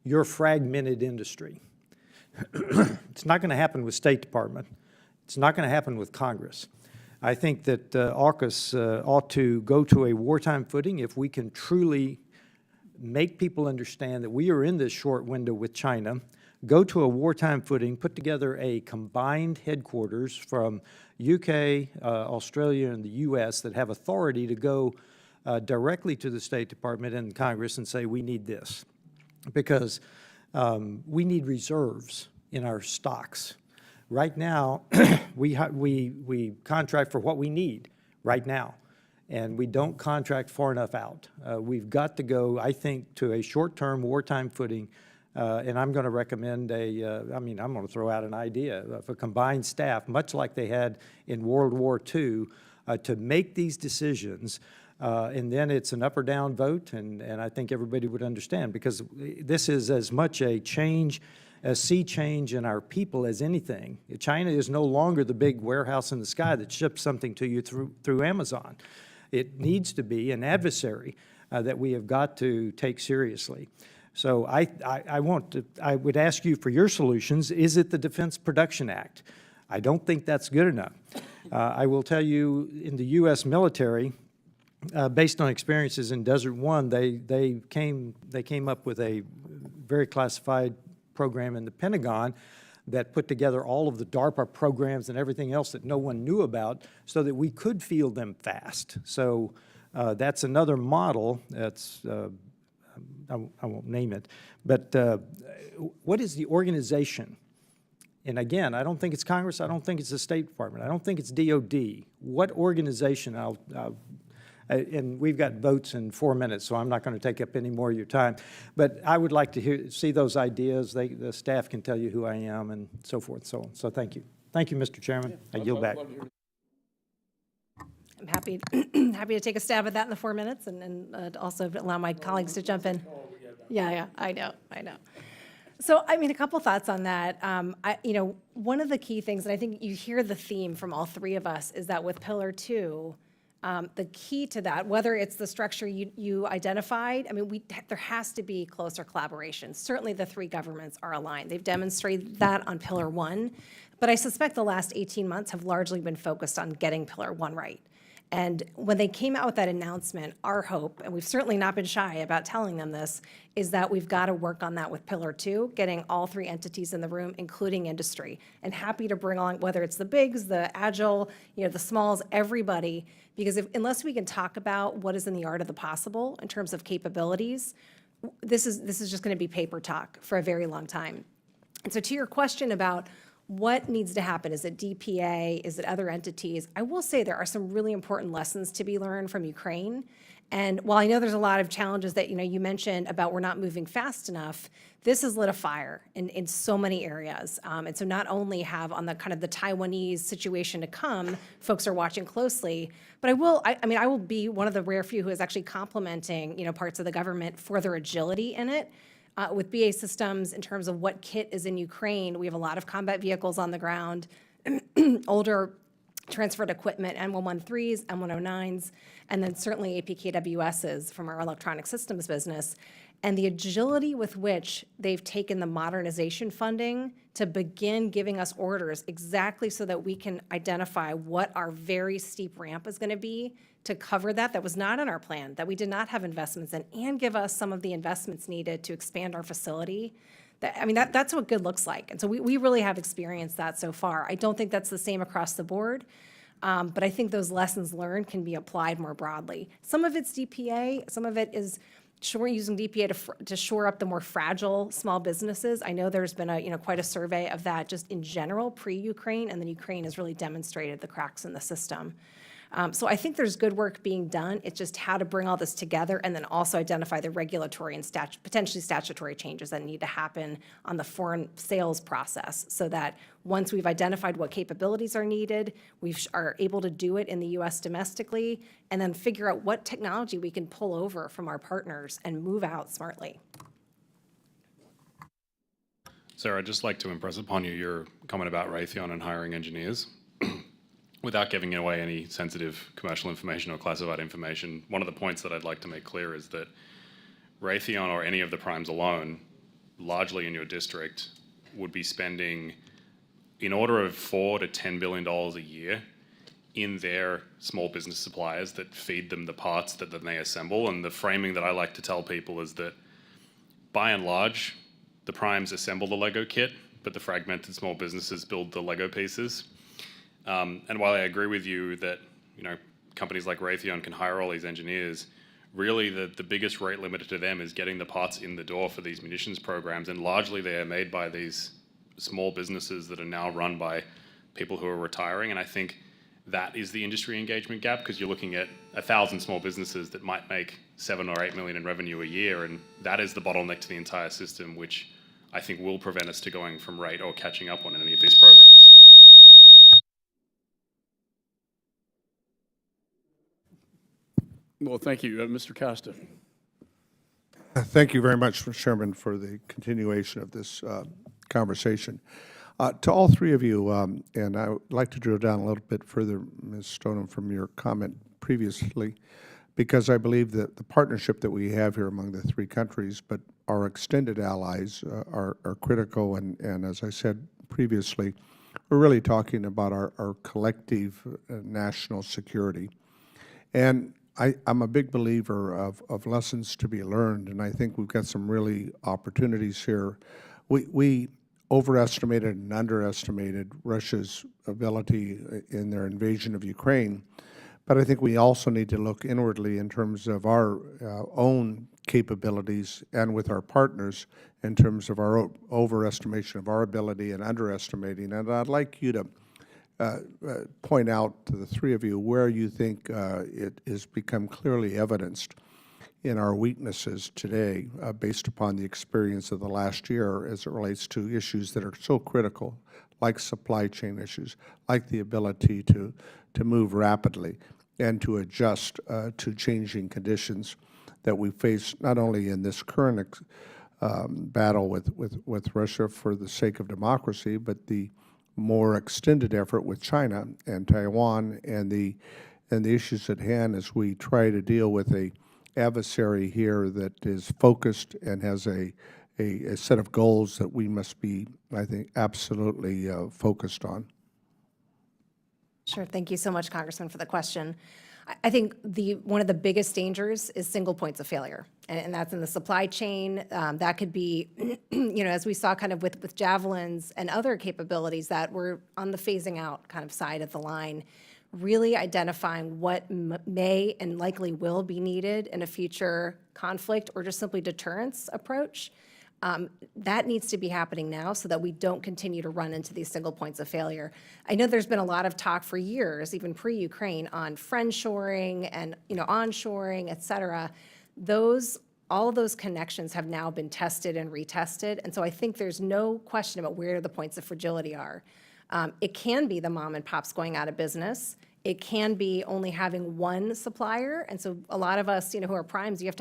your fragmented industry? It's not going to happen with State Department. It's not going to happen with Congress. I think that AUKUS ought to go to a wartime footing if we can truly make people understand that we are in this short window with China, go to a wartime footing, put together a combined headquarters from UK, Australia, and the US that have authority to go directly to the State Department and Congress and say, we need this. Because we need reserves in our stocks. Right now, we contract for what we need right now, and we don't contract far enough out. We've got to go, I think, to a short-term wartime footing, and I'm going to recommend I'm going to throw out an idea of a combined staff, much like they had in World War II, to make these decisions. And then it's an up or down vote, and I think everybody would understand, because this is as much a sea change in our people as anything. China is no longer the big warehouse in the sky that ships something to you through Amazon. It needs to be an adversary that we have got to take seriously. So I would ask you for your solutions. Is it the Defense Production Act? I don't think that's good enough. I will tell you, in the U.S. military, based on experiences in Desert One, they came up with a very classified program in the Pentagon that put together all of the DARPA programs and everything else that no one knew about so that we could field them fast. So that's another model. That's I won't name it, but what is the organization? And again, I don't think it's Congress. I don't think it's the State Department. I don't think it's DOD. What organization? And we've got votes in 4 minutes, so I'm not going to take up any more of your time. But I would like to see those ideas. The staff can tell you who I am and so forth and so on. So thank you. Thank you, Mr. Chairman. I yield back. I'm happy, happy to take a stab at that in the 4 minutes and also allow my colleagues to jump in. Yeah, I know. So, I mean, a couple thoughts on that. One of the key things, and I think you hear the theme from all three of us, is that with Pillar 2, the key to that, whether it's the structure you identified, I mean, there has to be closer collaboration. Certainly the three governments are aligned. They've demonstrated that on Pillar 1, but I suspect the last 18 months have largely been focused on getting Pillar 1 right. And when they came out with that announcement, our hope, and we've certainly not been shy about telling them this, is that we've got to work on that with Pillar 2, getting all three entities in the room, including industry. And happy to bring along, whether it's the bigs, the agile, the smalls, everybody, because unless we can talk about what is in the art of the possible in terms of capabilities, this is just going to be paper talk for a very long time. And so to your question about what needs to happen? Is it DPA? Is it other entities? I will say there are some really important lessons to be learned from Ukraine. And while I know there's a lot of challenges that you mentioned about we're not moving fast enough, this has lit a fire in so many areas. And so not only have on the kind of the Taiwanese situation to come, folks are watching closely, but I will be one of the rare few who is actually complimenting parts of the government for their agility in it. With BA Systems, in terms of what kit is in Ukraine, we have a lot of combat vehicles on the ground, older transferred equipment, M113s, M109s, and then certainly APKWSs from our electronic systems business. And the agility with which they've taken the modernization funding to begin giving us orders exactly so that we can identify what our very steep ramp is going to be to cover that was not in our plan, that we did not have investments in, and give us some of the investments needed to expand our facility. That's what good looks like. And so we really have experienced that so far. I don't think that's the same across the board, but I think those lessons learned can be applied more broadly. Some of it's DPA, some of it is using DPA to shore up the more fragile small businesses. I know there's been quite a survey of that just in general pre-Ukraine, and then Ukraine has really demonstrated the cracks in the system. So I think there's good work being done. It's just how to bring all this together and then also identify the regulatory and potentially statutory changes that need to happen on the foreign sales process so that once we've identified what capabilities are needed, we are able to do it in the U.S. domestically, and then figure out what technology we can pull over from our partners and move out smartly. Sarah, I'd just like to impress upon you your comment about Raytheon and hiring engineers. Without giving away any sensitive commercial information or classified information, one of the points that I'd like to make clear is that Raytheon or any of the primes alone, largely in your district, would be spending in order of $4 to $10 billion a year in their small business suppliers that feed them the parts that then they assemble. And the framing that I like to tell people is that, by and large, the primes assemble the Lego kit, but the fragmented small businesses build the Lego pieces. And while I agree with you that, companies like Raytheon can hire all these engineers, really the biggest rate limiter to them is getting the parts in the door for these munitions programs. And largely they are made by these small businesses that are now run by people who are retiring. And I think that is the industry engagement gap, because you're looking at 1,000 small businesses that might make 7 or 8 million in revenue a year. And that is the bottleneck to the entire system, which I think will prevent us to going from rate or catching up on any of these programs. Well, thank you. Mr. Costa. Thank you very much, Mr. Chairman, for the continuation of this conversation. To all three of you, and I would like to drill down a little bit further, Ms. Stoneham, from your comment previously, because I believe that the partnership that we have here among the three countries, but our extended allies are critical, and as I said previously, we're really talking about our collective national security. And I'm a big believer of lessons to be learned, and I think we've got some really opportunities here. We overestimated and underestimated Russia's ability in their invasion of Ukraine, but I think we also need to look inwardly in terms of our own capabilities and with our partners in terms of our overestimation of our ability and underestimating. And I'd like you to point out to the three of you where you think it has become clearly evidenced in our weaknesses today based upon the experience of the last year as it relates to issues that are so critical, like supply chain issues, like the ability to move rapidly and to adjust to changing conditions that we face not only in this current battle with Russia for the sake of democracy, but the more extended effort with China and Taiwan and the issues at hand as we try to deal with a adversary here that is focused and has a set of goals that we must be, I think, absolutely focused on. Sure. Thank you so much, Congressman, for the question. I think one of the biggest dangers is single points of failure, and that's in the supply chain. That could be, as we saw kind of with javelins and other capabilities that were on the phasing out kind of side of the line, really identifying what may and likely will be needed in a future conflict or just simply deterrence approach. That needs to be happening now so that we don't continue to run into these single points of failure. I know there's been a lot of talk for years, even pre-Ukraine, on friendshoring and onshoring, et cetera. All of those connections have now been tested and retested, and so I think there's no question about where the points of fragility are. It can be the mom and pops going out of business. It can be only having one supplier. And so a lot of us, who are primes, you're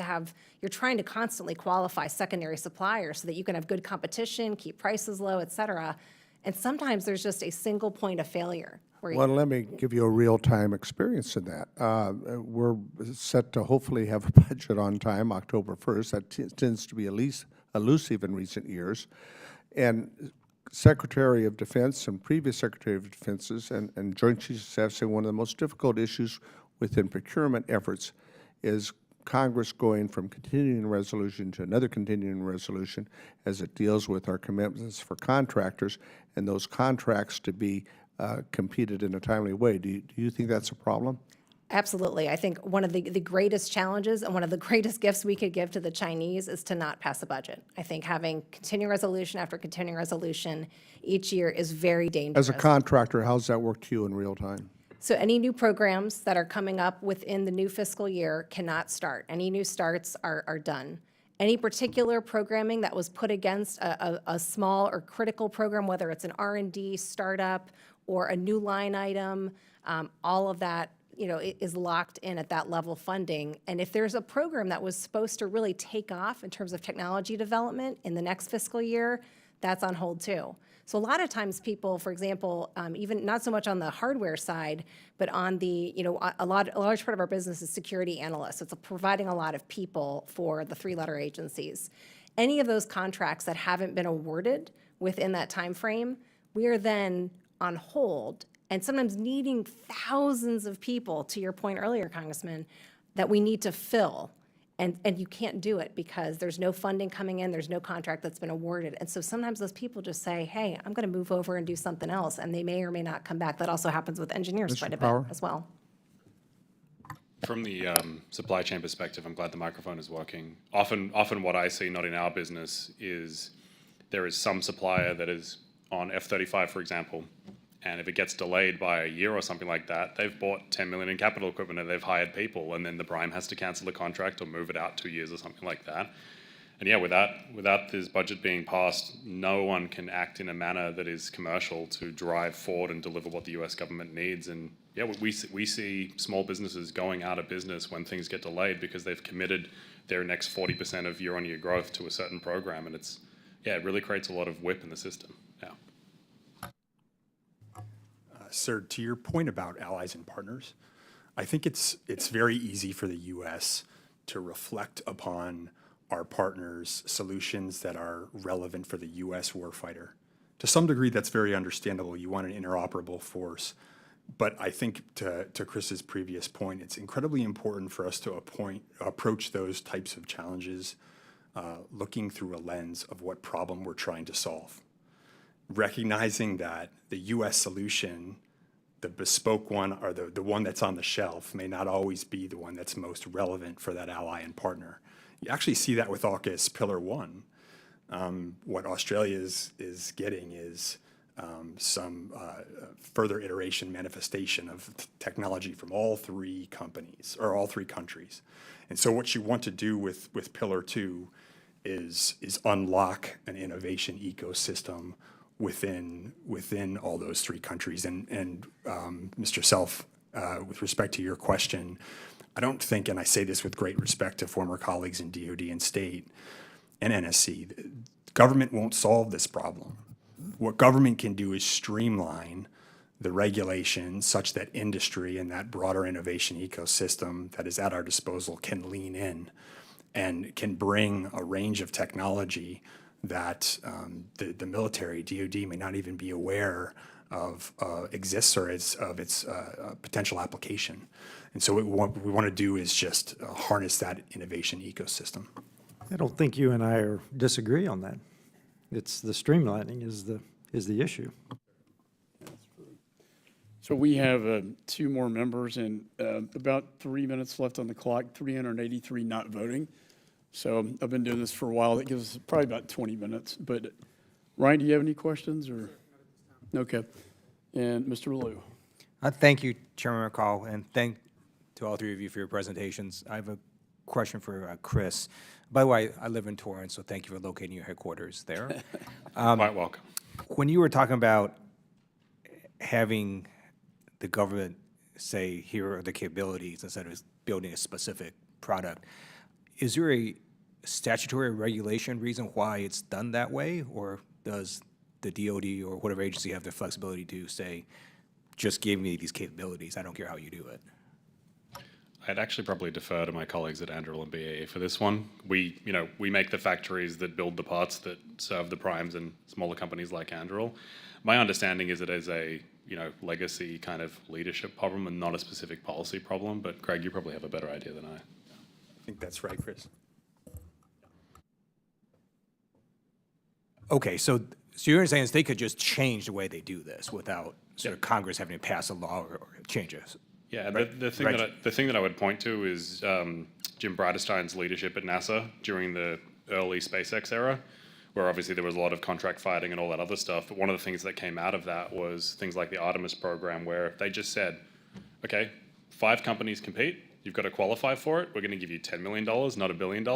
trying to constantly qualify secondary suppliers so that you can have good competition, keep prices low, et cetera. And sometimes there's just a single point of failure. Well, let me give you a real-time experience in that. We're set to hopefully have a budget on time, October 1st. That tends to be at least elusive in recent years. And Secretary of Defense and previous Secretary of Defenses and Joint Chiefs of Staff say one of the most difficult issues within procurement efforts is Congress going from continuing resolution to another continuing resolution as it deals with our commitments for contractors and those contracts to be competed in a timely way. Do you think that's a problem? Absolutely. I think one of the greatest challenges and one of the greatest gifts we could give to the Chinese is to not pass a budget. I think having continuing resolution after continuing resolution each year is very dangerous. As a contractor, how's that work to you in real time? So any new programs that are coming up within the new fiscal year cannot start. Any new starts are done. Any particular programming that was put against a small or critical program, whether it's an R&D startup or a new line item, all of that is locked in at that level funding. And if there's a program that was supposed to really take off in terms of technology development in the next fiscal year, that's on hold too. So a lot of times people, for example, even not so much on the hardware side, but on the, a large part of our business is security analysts. It's providing a lot of people for the three-letter agencies. Any of those contracts that haven't been awarded within that time frame, we are then on hold and sometimes needing thousands of people, to your point earlier, Congressman, that we need to fill. And you can't do it because there's no funding coming in, there's no contract that's been awarded. And so sometimes those people just say, hey, I'm going to move over and do something else, and they may or may not come back. That also happens with engineers Mr. quite a bit Power? as well. From the supply chain perspective, I'm glad the microphone is working. Often what I see, not in our business, is there is some supplier that is on F-35, for example, and if it gets delayed by a year or something like that, they've bought 10 million in capital equipment and they've hired people, and then the prime has to cancel the contract or move it out 2 years or something like that. And yeah, without this budget being passed, no one can act in a manner that is commercial to drive forward and deliver what the US government needs. And yeah, we see small businesses going out of business when things get delayed because they've committed their next 40% of year-on-year growth to a certain program, and it really creates a lot of whip in the system. Yeah. Sir, to your point about allies and partners, I think it's very easy for the U.S. to reflect upon our partners' solutions that are relevant for the U.S. warfighter. To some degree, that's very understandable. You want an interoperable force. But I think to Chris's previous point, it's incredibly important for us to approach those types of challenges looking through a lens of what problem we're trying to solve. Recognizing that the U.S. solution, the bespoke one or the one that's on the shelf, may not always be the one that's most relevant for that ally and partner. You actually see that with AUKUS Pillar 1. What Australia is getting is some further iteration manifestation of technology from all three companies or all three countries. And so what you want to do with Pillar 2 is unlock an innovation ecosystem within all those three countries. And Mr. Self, with respect to your question, I don't think, and I say this with great respect to former colleagues in DoD and state and NSC, government won't solve this problem. What government can do is streamline the regulations such that industry and that broader innovation ecosystem that is at our disposal can lean in and can bring a range of technology that the military, DoD, may not even be aware of exists or of its potential application. And so what we want to do is just harness that innovation ecosystem. I don't think you and I disagree on that. It's the streamlining is the issue. So we have 2 more members and about 3 minutes left on the clock, 383 not voting. So I've been doing this for a while. That gives us probably about 20 minutes. But Ryan, do you have any questions or? Okay. And Mr. Liu. Thank you, Chairman McCall, and thank to all three of you for your presentations. I have a question for Chris. By the way, I live in Torrance, so thank you for locating your headquarters there. Quite welcome. When you were talking about having the government say, here are the capabilities instead of building a specific product, is there a statutory regulation reason why it's done that way? Or does the DoD or whatever agency have the flexibility to say, just give me these capabilities, I don't care how you do it? I'd actually probably defer to my colleagues at Anduril and BAE for this one. We make the factories that build the parts that serve the primes and smaller companies like Anduril. My understanding is it is a legacy kind of leadership problem and not a specific policy problem. But Greg, you probably have a better idea than I. I think that's right, Chris. Okay, so you're saying is they could just change the way they do this without sort of Congress having to pass a law or changes? Yeah, the thing that I would point to is Jim Bridenstine's leadership at NASA during the early SpaceX era, where obviously there was a lot of contract fighting and all that other stuff. But one of the things that came out of that was things like the Artemis program, where they just said, okay, 5 companies compete, you've got to qualify for it, we're going to give you $10 million, not $1 billion,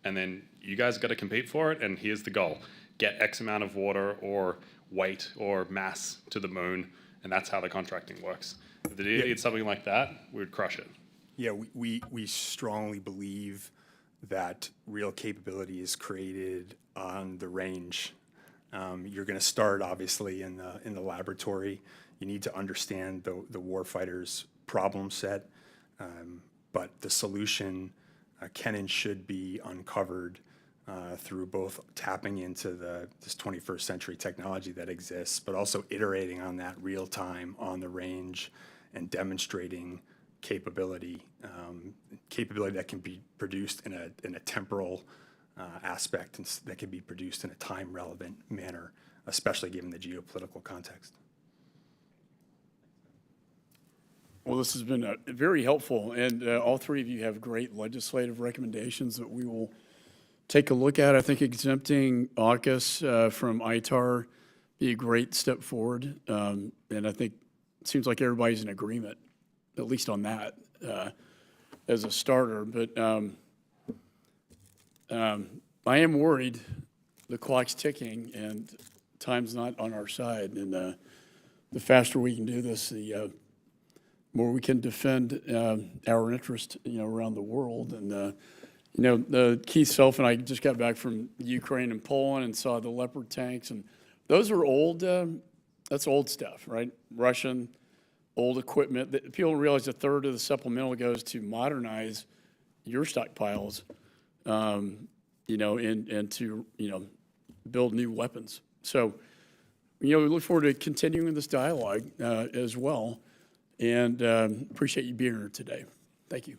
and then you guys got to compete for it, and here's the goal. Get X amount of water or weight or mass to the moon, and that's how the contracting works. If the DoD did something like that, we would crush it. Yeah, we strongly believe that real capability is created on the range. You're going to start, obviously, in the laboratory. You need to understand the warfighter's problem set, but the solution can and should be uncovered through both tapping into this 21st century technology that exists, but also iterating on that real time on the range and demonstrating capability. capability that can be produced in a temporal aspect, and that can be produced in a time-relevant manner, especially given the geopolitical context. Well, this has been very helpful, and all three of you have great legislative recommendations that we will take a look at. I think exempting AUKUS from ITAR be a great step forward, and I think it seems like everybody's in agreement, at least on that, as a starter. But I am worried. The clock's ticking, and time's not on our side. And the faster we can do this, the more we can defend our interest, around the world. And Keith Self and I just got back from Ukraine and Poland and saw the Leopard tanks, and those are old. That's old stuff, right? Russian old equipment. People realize a third of the supplemental goes to modernize your stockpiles, and to build new weapons. So, we look forward to continuing this dialogue as well. And appreciate you being here today. Thank you.